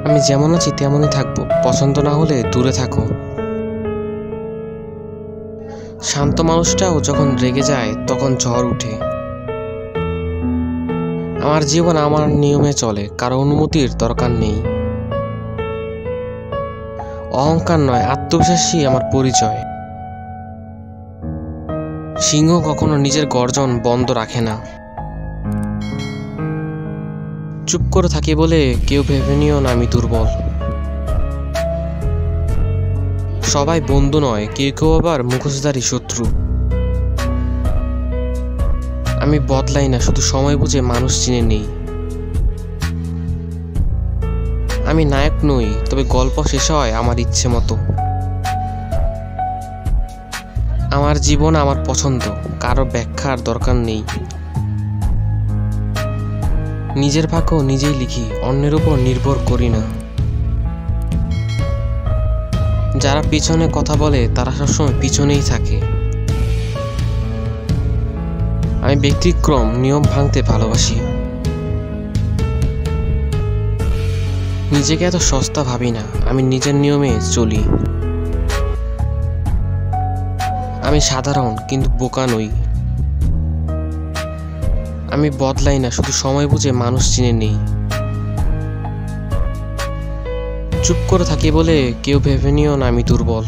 আমি যেমন আছি তেমনই থাকবো, পছন্দ না হলে দূরে থাকো। শান্ত মানুষটাও যখন রেগে যায় তখন ঝড় উঠে। আমার জীবন আমার নিয়মে চলে, কারো অনুমতির দরকার নেই। অহংকার নয়, আত্মবিশ্বাসী আমার পরিচয়। সিংহ কখনো নিজের গর্জন বন্ধ রাখে না। চুপ করে থাকি বলে কেউ ভেবে নিও না আমি দুর্বল। সবাই বন্ধু নয়, কেউ কেউ আবার মুখোশধারী শত্রু। আমি বদলাই না, শুধু সময় বুঝে মানুষ চিনে নেই। আমি নায়ক নই, তবে গল্প শেষ হয় আমার ইচ্ছে মতো। আমার জীবন আমার পছন্দ, কারো ব্যাখ্যার দরকার নেই। নিজের ভাগ্য নিজেই লিখি, অন্যের উপর নির্ভর করি না। যারা পিছনে কথা বলে তারা সবসময় পিছনেই থাকে। আমি ব্যতিক্রম, নিয়ম ভাঙতে ভালোবাসি। নিজেকে এত সস্তা ভাবি না, আমি নিজের নিয়মে চলি। আমি সাধারণ কিন্তু বোকা নই। আমি বদলাই না, শুধু সময় বুঝে মানুষ চিনে নেই। চুপ করে থাকি বলে কেউ ভেবে নিও না আমি দুর্বল।